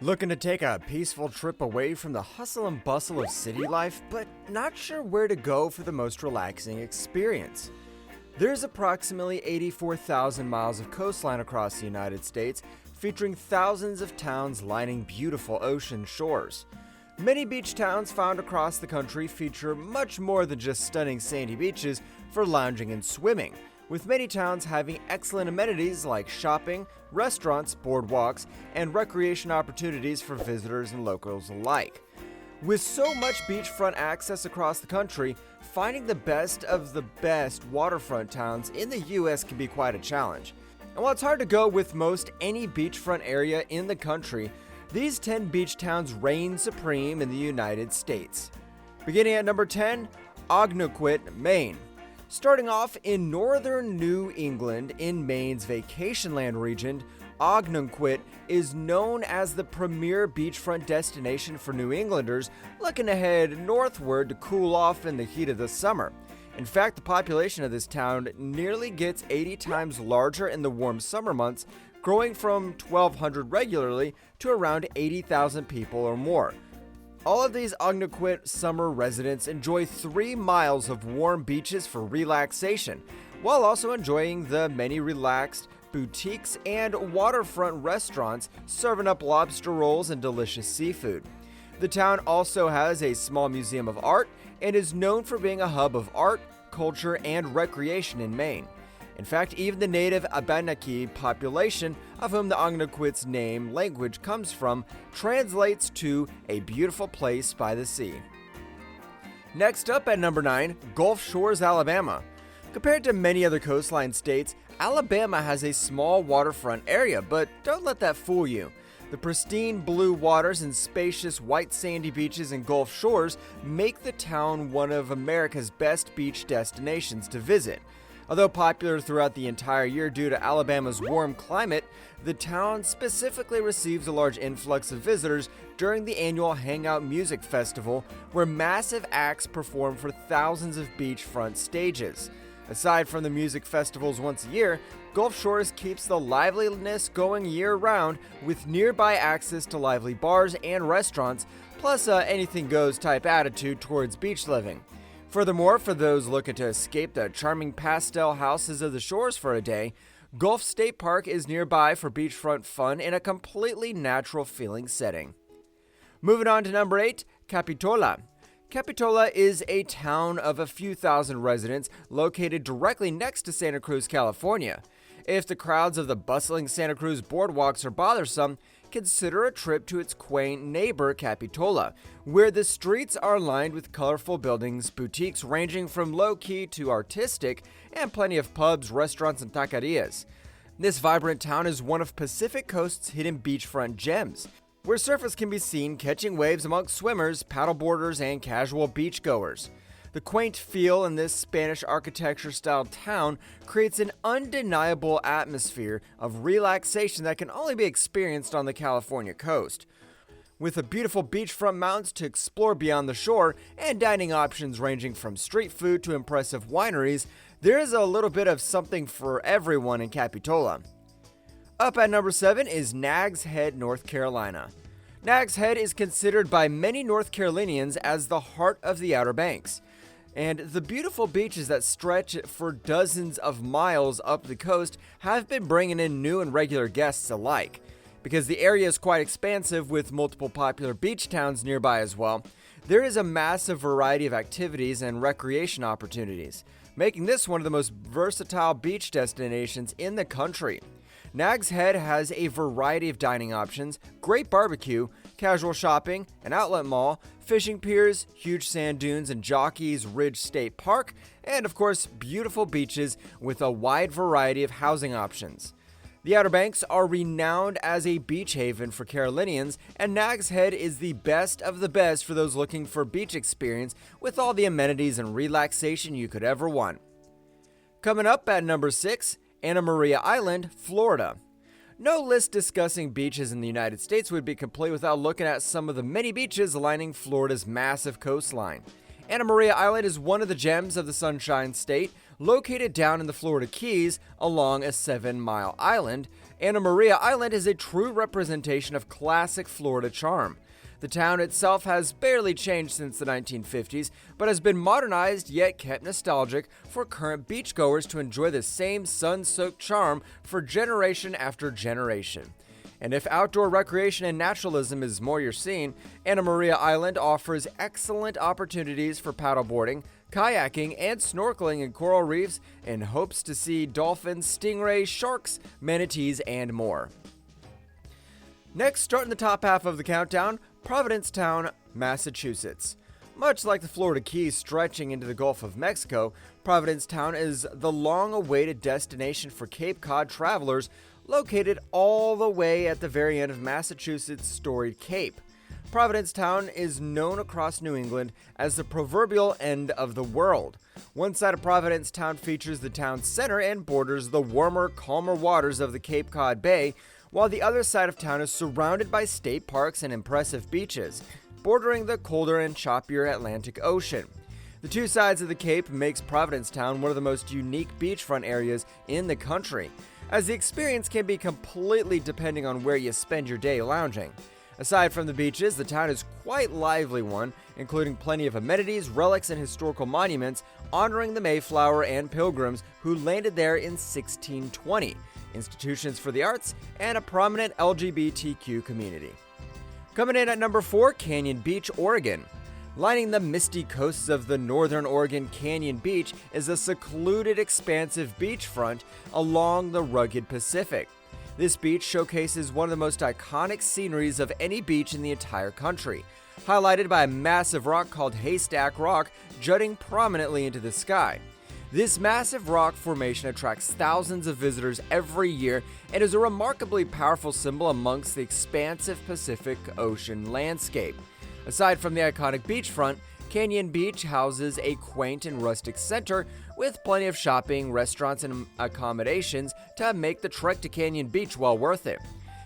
Looking to take a peaceful trip away from the hustle and bustle of city life, but not sure where to go for the most relaxing experience? There's approximately 84,000 miles of coastline across the United States, featuring thousands of towns lining beautiful ocean shores. Many beach towns found across the country feature much more than just stunning sandy beaches for lounging and swimming, with many towns having excellent amenities like shopping, restaurants, boardwalks, and recreation opportunities for visitors and locals alike. With so much beachfront access across the country, finding the best of the best waterfront towns in the US can be quite a challenge. And while it's hard to go with most any beachfront area in the country, these 10 beach towns reign supreme in the United States. Beginning at number 10, Ognaquit, Maine. Starting off in northern New England in Maine's Vacationland region, Ognaquit is known as the premier beachfront destination for New Englanders looking to head northward to cool off in the heat of the summer. In fact, the population of this town nearly gets 80 times larger in the warm summer months, growing from 1,200 regularly to around 80,000 people or more. All of these Ognaquit summer residents enjoy 3 miles of warm beaches for relaxation, while also enjoying the many relaxed boutiques and waterfront restaurants serving up lobster rolls and delicious seafood. The town also has a small museum of art and is known for being a hub of art, culture, and recreation in Maine. In fact, even the native Abenaki population, of whom the Ognaquit's name language comes from, translates to a beautiful place by the sea. Next up at number 9, Gulf Shores, Alabama. Compared to many other coastline states, Alabama has a small waterfront area, but don't let that fool you. The pristine blue waters and spacious white sandy beaches in Gulf Shores make the town one of America's best beach destinations to visit. Although popular throughout the entire year due to Alabama's warm climate, the town specifically receives a large influx of visitors during the annual Hangout Music Festival, where massive acts perform for thousands of beachfront stages. Aside from the music festivals once a year, Gulf Shores keeps the liveliness going year-round with nearby access to lively bars and restaurants, plus anything goes type attitude towards beach living. Furthermore, for those looking to escape the charming pastel houses of the shores for a day, Gulf State Park is nearby for beachfront fun in a completely natural feeling setting. Moving on to number 8, Capitola. Capitola is a town of a few thousand residents located directly next to Santa Cruz, California. If the crowds of the bustling Santa Cruz boardwalks are bothersome, consider a trip to its quaint neighbor Capitola, where the streets are lined with colorful buildings, boutiques ranging from low-key to artistic, and plenty of pubs, restaurants, and taquerias. This vibrant town is one of Pacific Coast's hidden beachfront gems, where surfers can be seen catching waves amongst swimmers, paddleboarders, and casual beachgoers. The quaint feel in this Spanish architecture-styled town creates an undeniable atmosphere of relaxation that can only be experienced on the California coast. With the beautiful beachfront mountains to explore beyond the shore and dining options ranging from street food to impressive wineries, there is a little bit of something for everyone in Capitola. Up at number 7 is Nags Head, North Carolina. Nags Head is considered by many North Carolinians as the heart of the Outer Banks. And the beautiful beaches that stretch for dozens of miles up the coast have been bringing in new and regular guests alike. Because the area is quite expansive with multiple popular beach towns nearby as well, there is a massive variety of activities and recreation opportunities, making this one of the most versatile beach destinations in the country. Nags Head has a variety of dining options, great barbecue, casual shopping, an outlet mall, fishing piers, huge sand dunes and Jockey's Ridge State Park, and of course, beautiful beaches with a wide variety of housing options. The Outer Banks are renowned as a beach haven for Carolinians, and Nags Head is the best of the best for those looking for beach experience with all the amenities and relaxation you could ever want. Coming up at number 6, Anna Maria Island, Florida. No list discussing beaches in the United States would be complete without looking at some of the many beaches lining Florida's massive coastline. Anna Maria Island is one of the gems of the Sunshine State, located down in the Florida Keys along a 7-mile island. Anna Maria Island is a true representation of classic Florida charm. The town itself has barely changed since the 1950s, but has been modernized yet kept nostalgic for current beachgoers to enjoy the same sun-soaked charm for generation after generation. And if outdoor recreation and naturalism is more your scene, Anna Maria Island offers excellent opportunities for paddleboarding, kayaking, and snorkeling in coral reefs, and hopes to see dolphins, stingrays, sharks, manatees, and more. Next, starting the top half of the countdown, Provincetown, Massachusetts. Much like the Florida Keys stretching into the Gulf of Mexico, Provincetown is the long-awaited destination for Cape Cod travelers located all the way at the very end of Massachusetts' storied Cape. Provincetown is known across New England as the proverbial end of the world. One side of Provincetown features the town center and borders the warmer, calmer waters of the Cape Cod Bay, while the other side of town is surrounded by state parks and impressive beaches, bordering the colder and choppier Atlantic Ocean. The two sides of the Cape makes Provincetown one of the most unique beachfront areas in the country, as the experience can be completely depending on where you spend your day lounging. Aside from the beaches, the town is quite lively one, including plenty of amenities, relics, and historical monuments honoring the Mayflower and Pilgrims who landed there in 1620, institutions for the arts, and a prominent LGBTQ community. Coming in at number 4, Canyon Beach, Oregon. Lining the misty coasts of the northern Oregon, Canyon Beach is a secluded, expansive beachfront along the rugged Pacific. This beach showcases one of the most iconic sceneries of any beach in the entire country, highlighted by a massive rock called Haystack Rock jutting prominently into the sky. This massive rock formation attracts thousands of visitors every year and is a remarkably powerful symbol amongst the expansive Pacific Ocean landscape. Aside from the iconic beachfront, Canyon Beach houses a quaint and rustic center with plenty of shopping, restaurants, and accommodations to make the trek to Canyon Beach well worth it.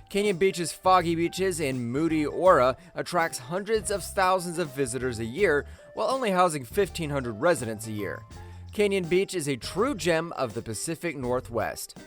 Canyon Beach's foggy beaches and moody aura attracts hundreds of thousands of visitors a year, while only housing 1,500 residents a year. Canyon Beach is a true gem of the Pacific Northwest.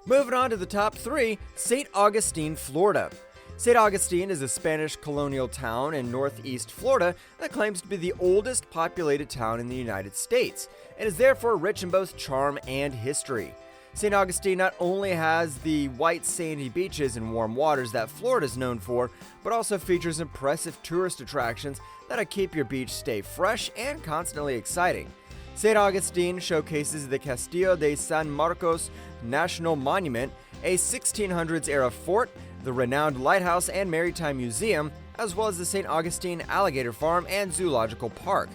Moving on to the top 3, St. Augustine, Florida. St. Augustine is a Spanish colonial town in northeast Florida that claims to be the oldest populated town in the United States, and is therefore rich in both charm and history. St. Augustine not only has the white sandy beaches and warm waters that Florida is known for, but also features impressive tourist attractions that'll keep your beach stay fresh and constantly exciting. St. Augustine showcases the Castillo de San Marcos National Monument, a 1600s-era fort, the renowned lighthouse and maritime museum, as well as the St. Augustine Alligator Farm and Zoological Park.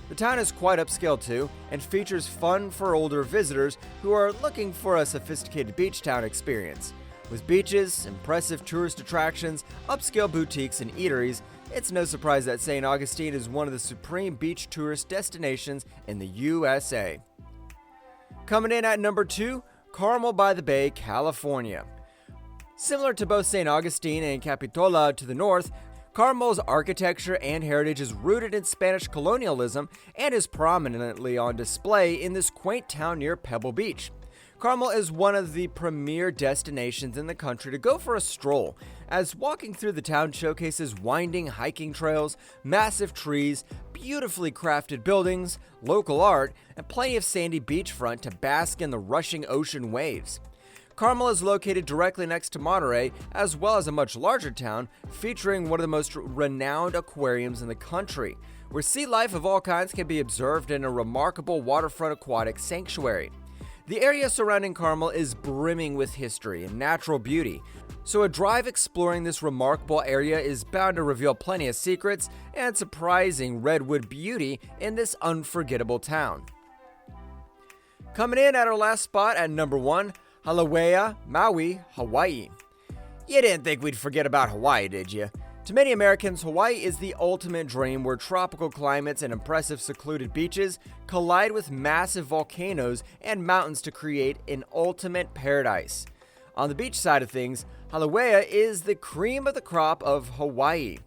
The town is quite upscale too, and features fun for older visitors who are looking for a sophisticated beach town experience. With beaches, impressive tourist attractions, upscale boutiques, and eateries, it's no surprise that St. Augustine is one of the supreme beach tourist destinations in the USA. Coming in at number 2, Carmel by the Bay, California. Similar to both St. Augustine and Capitola to the north, Carmel's architecture and heritage is rooted in Spanish colonialism and is prominently on display in this quaint town near Pebble Beach. Carmel is one of the premier destinations in the country to go for a stroll, as walking through the town showcases winding hiking trails, massive trees, beautifully crafted buildings, local art, and plenty of sandy beachfront to bask in the rushing ocean waves. Carmel is located directly next to Monterey, as well as a much larger town, featuring one of the most renowned aquariums in the country, where sea life of all kinds can be observed in a remarkable waterfront aquatic sanctuary. The area surrounding Carmel is brimming with history and natural beauty, so a drive exploring this remarkable area is bound to reveal plenty of secrets and surprising redwood beauty in this unforgettable town. Coming in at our last spot at number 1, Kilauea, Maui, Hawaii. You didn't think we'd forget about Hawaii, did you? To many Americans, Hawaii is the ultimate dream where tropical climates and impressive secluded beaches collide with massive volcanoes and mountains to create an ultimate paradise. On the beach side of things, Kilauea is the cream of the crop of Hawaii.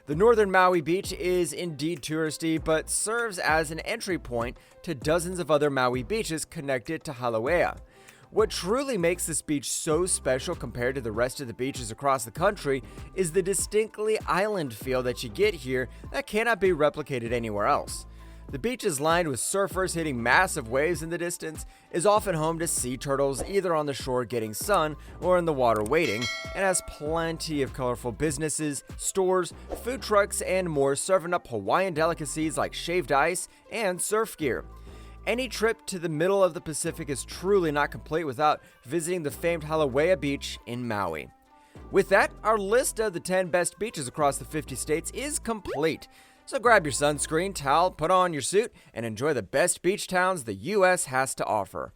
The northern Maui beach is indeed touristy, but serves as an entry point to dozens of other Maui beaches connected to Halauea. What truly makes this beach so special compared to the rest of the beaches across the country is the distinctly island feel that you get here that cannot be replicated anywhere else. The beach is lined with surfers hitting massive waves in the distance, is often home to sea turtles either on the shore getting sun or in the water waiting, and has plenty of colorful businesses, stores, food trucks, and more serving up Hawaiian delicacies like shaved ice and surf gear. Any trip to the middle of the Pacific is truly not complete without visiting the famed Halauea Beach in Maui. With that, our list of the 10 best beaches across the 50 states is complete. So grab your sunscreen, towel, put on your suit, and enjoy the best beach towns the U.S. has to offer.